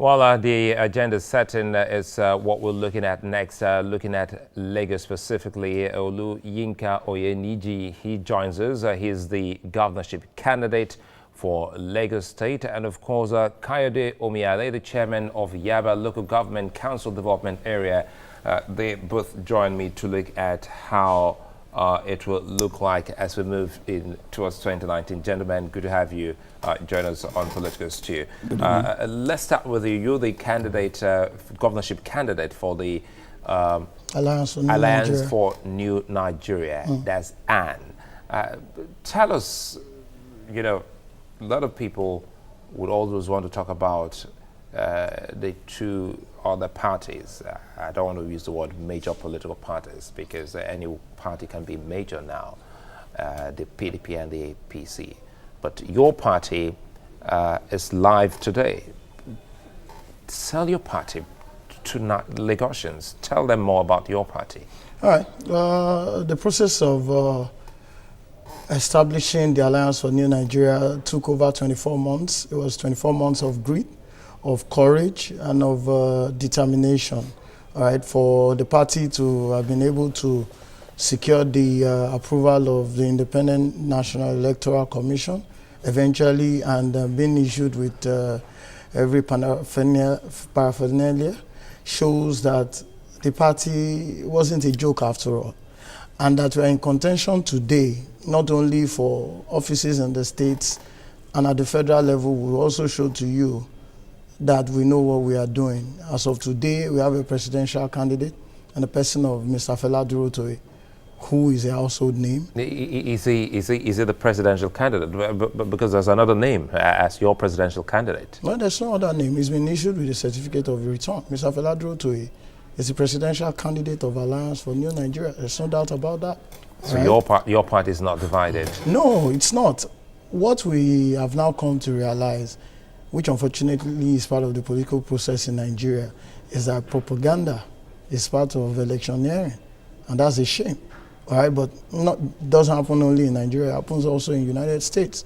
Well, the agenda setting is what we're looking at next, looking at Lagos specifically. Oluyinka Oyeniji, he joins us. He's the governorship candidate for Lagos State. And of course, Kayode Omiyale, the chairman of Yaba Local Government Council Development Area. They both join me to look at how it will look like as we move in towards 2019. Gentlemen, good to have you join us on Political Stew. Let's start with you. You're the candidate, governorship candidate for the Alliance for New Nigeria. That's ANN. Tell us, you know, a lot of people would always want to talk about the two other parties. I don't want to use the word major political parties because any party can be major now, the PDP and the APC. But your party is live today. Sell your party to Lagosians. Tell them more about your party. All right. The process of establishing the Alliance for New Nigeria took over 24 months. It was 24 months of grit, of courage, and of determination, all right, for the party to have been able to secure the approval of the Independent National Electoral Commission eventually, and being issued with every paraphernalia shows that the party wasn't a joke after all, and that we're in contention today, not only for offices in the states and at the federal level, we also show to you that we know what we are doing. As of today, we have a presidential candidate and the person of Mr. Fela Durotoye, who is a household name. Is he the presidential candidate? But because there's another name as your presidential candidate. No, there's no other name. He's been issued with a certificate of return. Mr. Fela Durotoye is the presidential candidate of Alliance for New Nigeria. There's no doubt about that. So right? your party is not divided? No, it's not. What we have now come to realize, which unfortunately is part of the political process in Nigeria, is that propaganda is part of electioneering, and that's a shame. All right, but doesn't happen only in Nigeria; it happens also in the United States.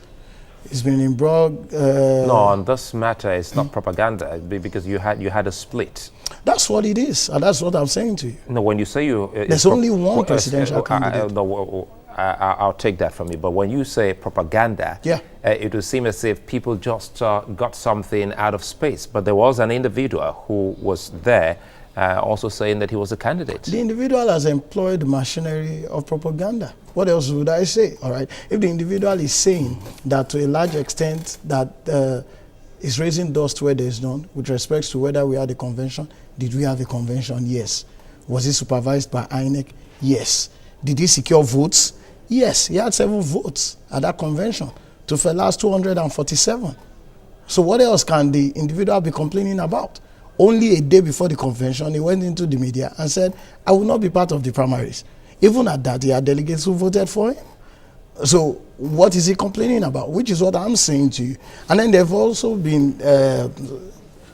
It's been in broad. No, on this matter, it's not propaganda because you had a split. That's what it is, and that's what I'm saying to you. No, when you say there's only one presidential candidate. I'll take that from you. But when you say propaganda, yeah, it would seem as if people just got something out of space. But there was an individual who was there also saying that he was a candidate. The individual has employed machinery of propaganda. What else would I say? All right. If the individual is saying that to a large extent that is raising dust where there is none, with respect to whether we had a convention, did we have a convention? Yes. Was it supervised by INEC? Yes. Did he secure votes? Yes, he had 7 votes at that convention to Fela's 247. So what else can the individual be complaining about? Only a day before the convention, he went into the media and said, I will not be part of the primaries. Even at that, he had delegates who voted for him. So what is he complaining about? Which is what I'm saying to you. And then there have also been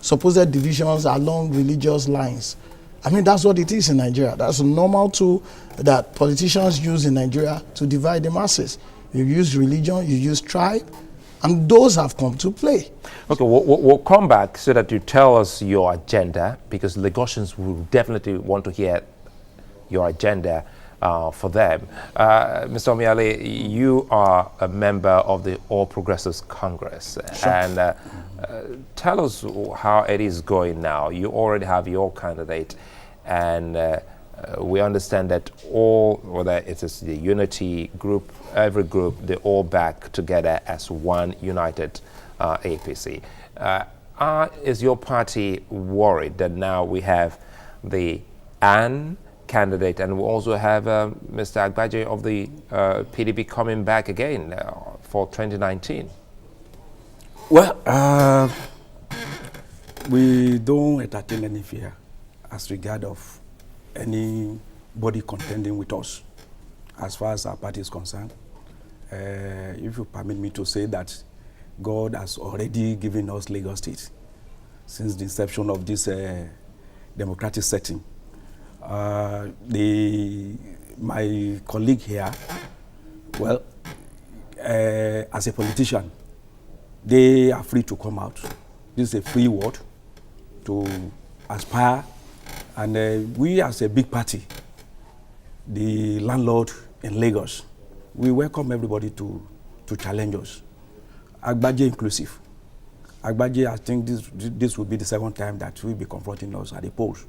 supposed divisions along religious lines. I mean, that's what it is in Nigeria. That's a normal tool that politicians use in Nigeria to divide the masses. You use religion, you use tribe, and those have come to play. Okay, we'll come back so that you tell us your agenda, because Lagosians will definitely want to hear your agenda for them. Mr. Omiyale, you are a member of the All Progressives Congress. Sure. And tell us how it is going now. You already have your candidate, and we understand that whether it is the unity group, every group, they all back together as one united APC. Is your party worried that now we have the ANN candidate and we also have Mr. Agbaje of the PDP coming back again for 2019? Well, we don't entertain any fear as regard of anybody contending with us as far as our party is concerned. If you permit me to say that God has already given us Lagos State since the inception of this democratic setting. My colleague here, well, as a politician, they are free to come out. This is a free world. to aspire. And we as a big party, the landlord in Lagos, we welcome everybody to challenge us. Agbaje inclusive. Agbaje, I think this will be the second time that we'll be confronting us at the polls.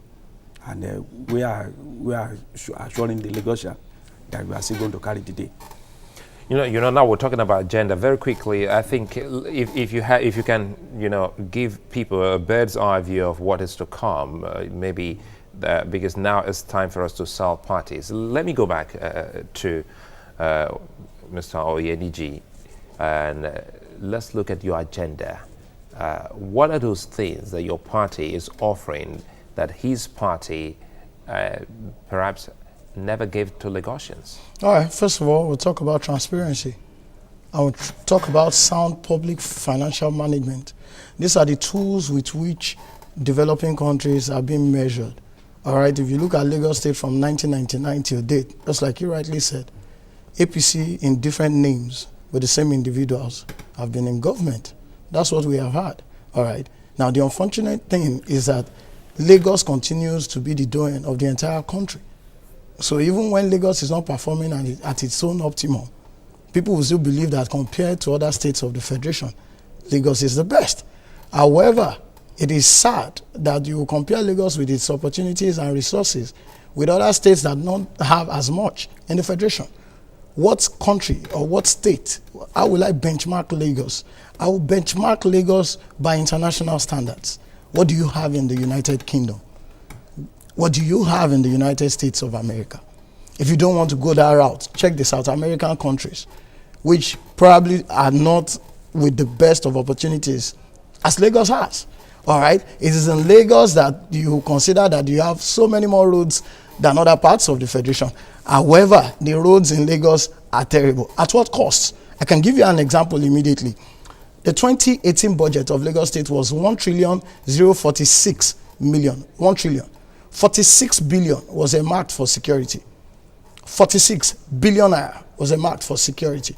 And we are assuring the Lagosian that we are still going to carry the day. You know, now we're talking about gender. Very quickly, I think if you can, give people a bird's eye view of what is to come, maybe because now it's time for us to sell parties. Let me go back to Mr. Oyeniji, and let's look at your agenda. What are those things that your party is offering that his party perhaps never gave to Lagosians? All right, first of all, we'll talk about transparency. I will talk about sound public financial management. These are the tools with which developing countries are being measured. All right, if you look at Lagos State from 1999 till date, just like you rightly said, APC in different names with the same individuals have been in government. That's what we have had. All right. Now, the unfortunate thing is that Lagos continues to be the doyen of the entire country. So even when Lagos is not performing at its own optimum, people will still believe that compared to other states of the Federation, Lagos is the best. However, it is sad that you compare Lagos with its opportunities and resources with other states that don't have as much in the Federation. What country or what state, how will I benchmark Lagos? I will benchmark Lagos by international standards. What do you have in the United Kingdom? What do you have in the United States of America? If you don't want to go that route, check the South American countries, which probably are not with the best of opportunities as Lagos has. All right? It is in Lagos that you consider that you have so many more roads than other parts of the Federation. However, the roads in Lagos are terrible. At what cost? I can give you an example immediately. The 2018 budget of Lagos State was 1,046 million. 1 trillion. 46 billion was earmarked for security. 46 billion naira was earmarked for security.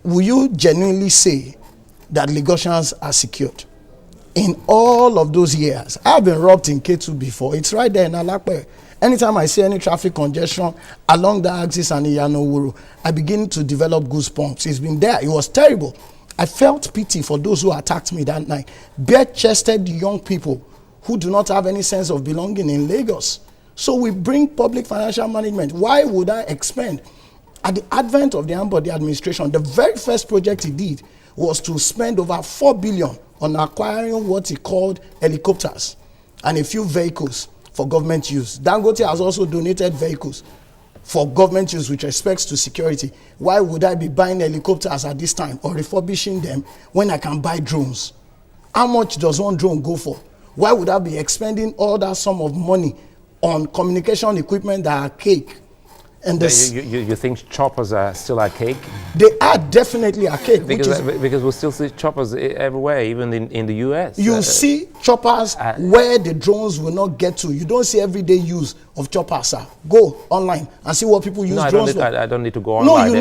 Will you genuinely say that Lagosians are secured? In all of those years, I've been robbed in K2 before. It's right there in Alakpe. Anytime I see any traffic congestion along the axis and Iyanowuru, I begin to develop goosebumps. It's been there. It was terrible. I felt pity for those who attacked me that night. Bare-chested young people who do not have any sense of belonging in Lagos. So we bring public financial management. Why would I expend? At the advent of the Ambode administration, the very first project he did was to spend over 4 billion on acquiring what he called helicopters and a few vehicles for government use. Dangote has also donated vehicles for government use with respect to security. Why would I be buying helicopters at this time or refurbishing them when I can buy drones? How much does one drone go for? Why would I be expending all that sum of money on communication equipment that are cake? And this, you think choppers are still archaic? They are definitely archaic. Because we still see choppers everywhere, even in the US. You see choppers where the drones will not get to. You don't see everyday use of choppers, sir. Go online and see what people use drones for. I don't need to go online. No,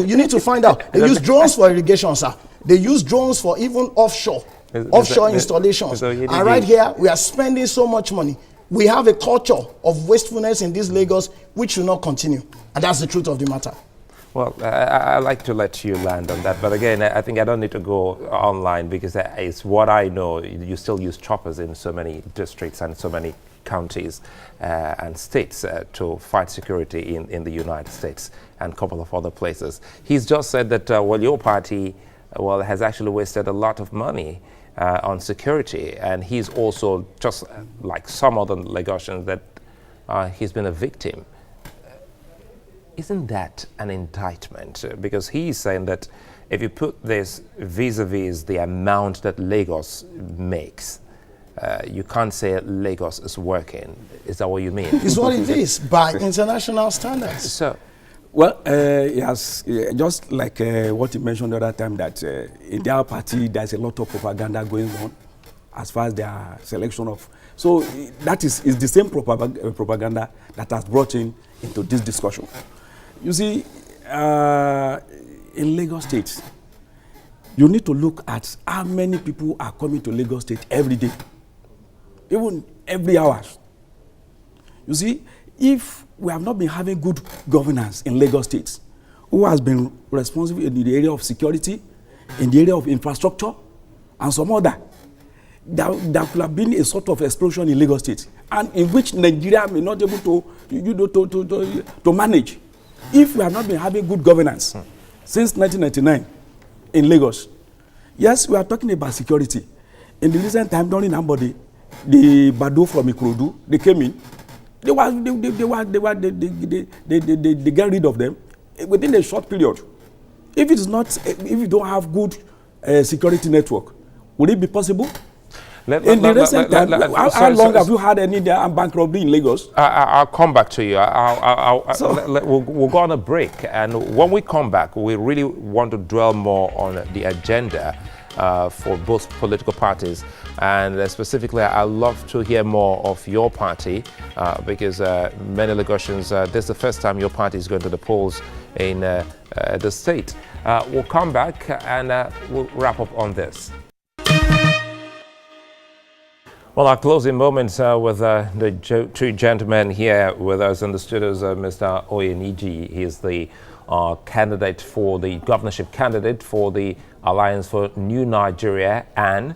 you need to find out. They use drones for irrigation, sir. They use drones for even offshore installations. And right here, we are spending so much money. We have a culture of wastefulness in this Lagos which should not continue. And that's the truth of the matter. Well, I like to let you land on that. But again, I think I don't need to go online because it's what I know. You still use choppers in so many districts and so many counties and states to fight security in the United States and a couple of other places. He's just said that, your party, has actually wasted a lot of money on security, and he's also, just like some other Lagosians, that he's been a victim. Isn't that an indictment? Because he's saying that if you put this vis-a-vis the amount that Lagos makes, you can't say Lagos is working. Is that what you mean? It's what it is by international standards. So, well, yes, just like what you mentioned the other time, that in their party there's a lot of propaganda going on as far as their selection of. So that is the same propaganda that has brought into this discussion. You see, in Lagos State, you need to look at how many people are coming to Lagos State every day. even every hour. You see, if we have not been having good governance in Lagos State, who has been responsible in the area of security, in the area of infrastructure, and some other, there could have been a sort of explosion in Lagos State, and in which Nigeria may not be able to manage. If we have not been having good governance since 1999 in Lagos, yes, we are talking about security. In the recent time during Ambode, the Bado from Ikorodu, they came in. They get rid of them within a short period. If it is not, if you don't have good security network, would it be possible? In the recent time, how long have you had any bank robbery in Lagos? I'll come back to you. We'll go on a break, and when we come back, we really want to dwell more on the agenda for both political parties, and specifically, I'd love to hear more of your party because many Lagosians, this is the first time your party is going to the polls in the state. We'll come back and we'll wrap up on this. Well, our closing moments with the two gentlemen here with us in the studios, Mr. Oyeniji. He is the candidate for the governorship candidate for the Alliance for New Nigeria, and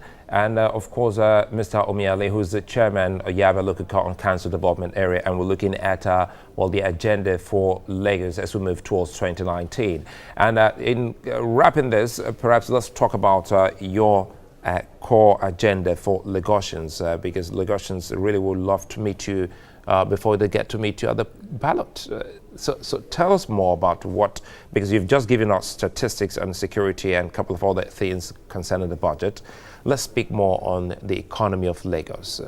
of course, Mr. Omiale, who is the chairman of Yaba Local Council Development Area, and we're looking at well, the agenda for Lagos as we move towards 2019. And in wrapping this, perhaps let's talk about your core agenda for Lagosians, because Lagosians really would love to meet you before they get to meet you at the ballot. So tell us more about what, because you've just given us statistics on security and a couple of other things concerning the budget. Let's speak more on the economy of Lagos.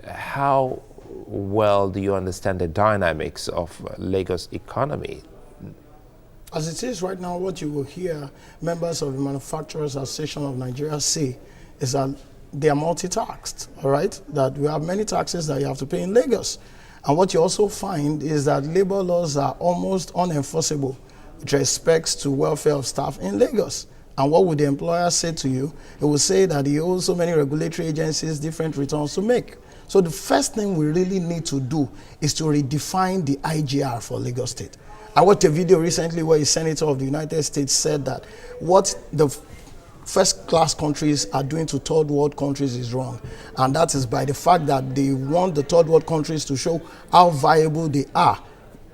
How well do you understand the dynamics of Lagos economy? As it is right now, what you will hear members of the Manufacturers Association of Nigeria say is that they are multi-taxed, all right? That we have many taxes that you have to pay in Lagos. And what you also find is that labor laws are almost unenforceable with respect to welfare of staff in Lagos. And what would the employer say to you? It will say that he owes so many regulatory agencies different returns to make. So the first thing we really need to do is to redefine the IGR for Lagos State. I watched a video recently where a senator of the United States said that what the first-class countries are doing to third world countries is wrong. And that is by the fact that they want the third world countries to show how viable they are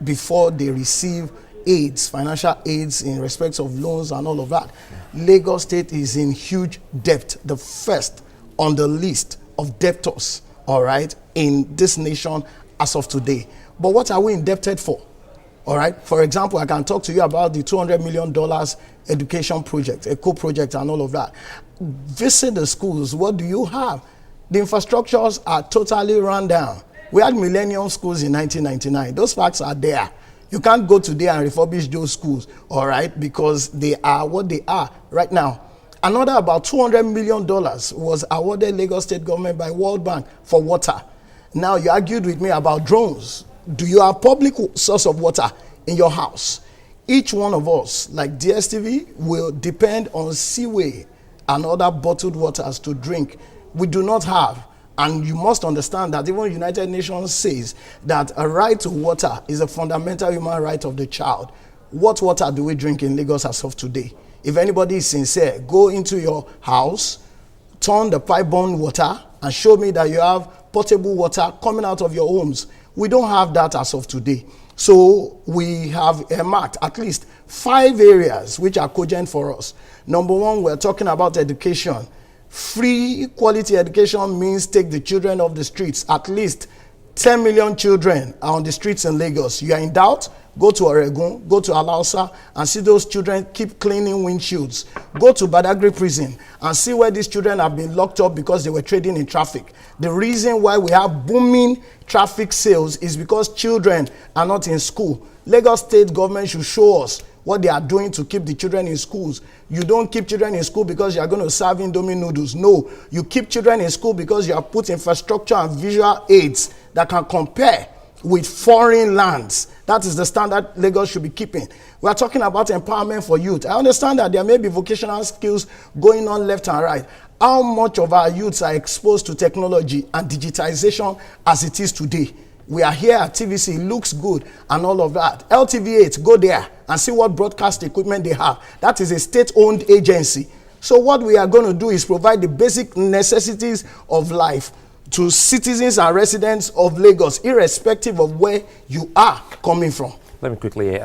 before they receive aids, financial aids in respect of loans and all of that. Lagos State is in huge debt, the first on the list of debtors, all right, in this nation as of today. But what are we indebted for? All right. For example, I can talk to you about the $200 million education project, a co-project and all of that. Visit the schools. What do you have? The infrastructures are totally run down. We had millennium schools in 1999. Those facts are there. You can't go today and refurbish those schools, all right, because they are what they are right now. Another about $200 million was awarded Lagos State government by World Bank for water. Now, you argued with me about drones. Do you have public source of water in your house? Each one of us, like DSTV, will depend on seaway and other bottled waters to drink. We do not have. And you must understand that even United Nations says that a right to water is a fundamental human right of the child. What water do we drink in Lagos as of today? If anybody is sincere, go into your house, turn the pipe-borne water, and show me that you have potable water coming out of your homes. We don't have that as of today. So we have earmarked at least 5 areas which are cogent for us. Number one, we're talking about education. Free quality education means take the children off the streets. At least 10 million children are on the streets in Lagos. You are in doubt? Go to Oregon, go to Alausa, and see those children keep cleaning windshields. Go to Badagry prison and see where these children have been locked up because they were trading in traffic. The reason why we have booming traffic sales is because children are not in school. Lagos State government should show us what they are doing to keep the children in schools. You don't keep children in school because you are going to serve Indomie noodles. No, you keep children in school because you have put infrastructure and visual aids that can compare with foreign lands. That is the standard Lagos should be keeping. We are talking about empowerment for youth. I understand that there may be vocational skills going on left and right. how much of our youths are exposed to technology and digitization as it is today. We are here at TVC, it looks good and all of that. LTV8, go there and see what broadcast equipment they have. That is a state-owned agency. So what we are going to do is provide the basic necessities of life to citizens and residents of Lagos, irrespective of where you are coming from. Let me quickly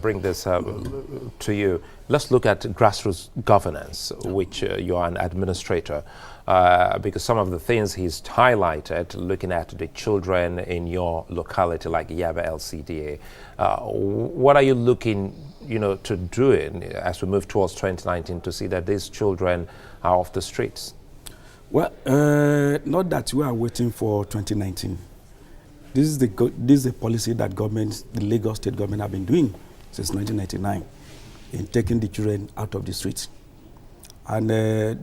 bring this to you. Let's look at grassroots governance, which you are an administrator, because some of the things he's highlighted, looking at the children in your locality, like Yaba LCDA, what are you looking, to do as we move towards 2019 to see that these children are off the streets? Well, not that we are waiting for 2019. This is the policy that the Lagos State government have been doing since 1999 in taking the children out of the streets. And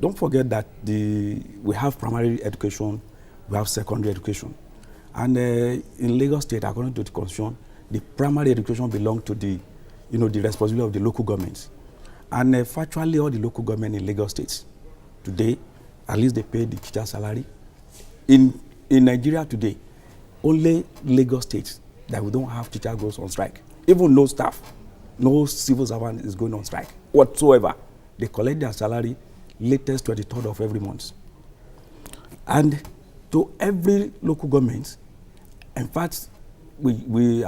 don't forget that we have primary education, we have secondary education. And in Lagos State, according to the Constitution, the primary education belongs to the responsibility of the local governments. And virtually all the local government in Lagos State today, at least they pay the teacher salary. In Nigeria today, only Lagos State that we don't have teacher goes on strike. Even no staff, no civil servant is going on strike whatsoever. They collect their salary latest 23rd of every month. And to every local government, in fact, we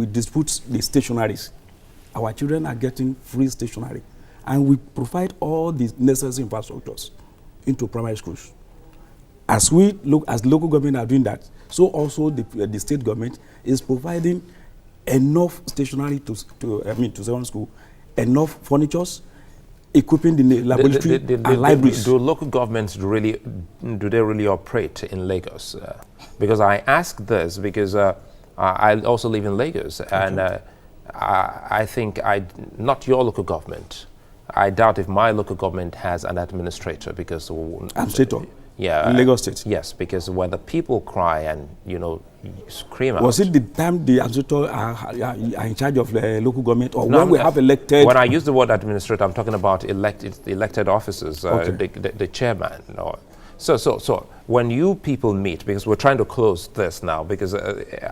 distribute the stationaries. Our children are getting free stationery, and we provide all the necessary infrastructures into primary schools. As local government are doing that, so also the state government is providing enough stationery to secondary school, enough furnitures, equipping the laboratory and libraries. Do local governments really operate in Lagos? Because I ask this because I also live in Lagos, and I think not your local government. I doubt if my local government has an administrator, because administrator. Yeah, in Lagos State. Yes, because when the people cry and scream out. Was it the time the administrator are in charge of the local government, or when we have elected? When I use the word administrator, I'm talking about elected officers, okay. the chairman. So when you people meet, because we're trying to close this now, because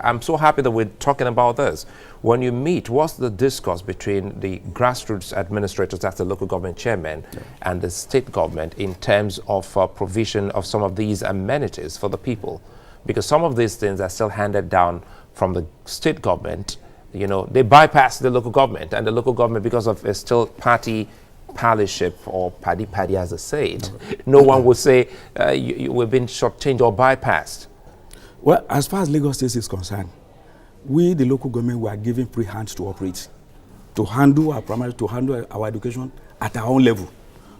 I'm so happy that we're talking about this. When you meet, what's the discourse between the grassroots administrators, that's the local government chairman, and the state government in terms of provision of some of these amenities for the people? Because some of these things are still handed down from the state government. They bypass the local government, and the local government, because of a still party pallyship or paddy as they say it, no one will say we've been shortchanged or bypassed. Well, as far as Lagos State is concerned, we, the local government, were given free hands to operate, to handle our primary, to handle our education at our own level,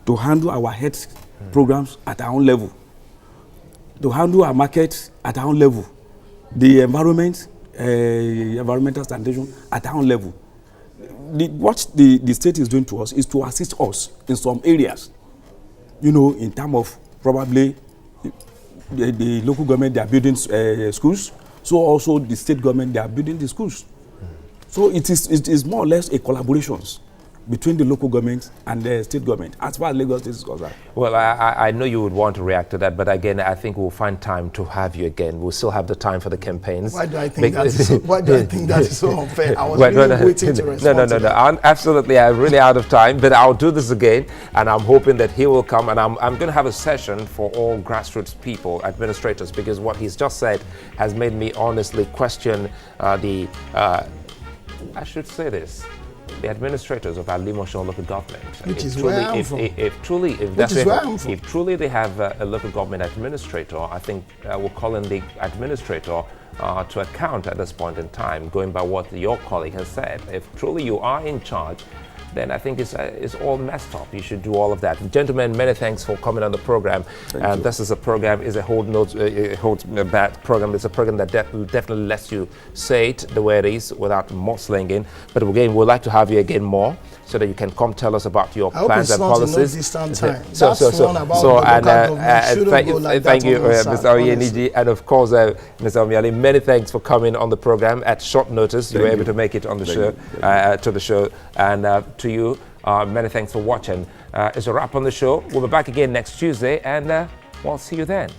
to handle our health programs at our own level, to handle our markets at our own level, the environmental sanitation at our own level. What the state is doing to us is to assist us in some areas, in terms of probably the local government, they are building schools. So also the state government, they are building the schools. So it is more or less a collaboration between the local government and the state government, as far as Lagos State is concerned. Well, I know you would want to react to that, but again, I think we'll find time to have you again. We'll still have the time for the campaigns. Why do I think that is so unfair? I was really waiting to respond to that. I'm absolutely, I'm really out of time, but I'll do this again, and I'm hoping that he will come, and I'm going to have a session for all grassroots people, administrators, because what he's just said has made me honestly question I should say this, the administrators of our Limosho local government. Which is where I'm from. If truly they have a local government administrator, I think we'll call in the administrator to account at this point in time, going by what your colleague has said. If truly you are in charge, then I think it's all messed up. You should do all of that. Gentlemen, many thanks for coming on the program. This is a program, is a holds back program. It's a program that definitely lets you say it the way it is without mudslinging. But again, we'd like to have you again more, so that you can come tell us about your plans and policies. Thank you, Mr. Oyeniji, and of course, Mr. Omiali. Many thanks for coming on the program at short notice. You were able to make it on the show, and to you, Many thanks for watching. It's a wrap on the show. We'll be back again next Tuesday, and we'll see you then.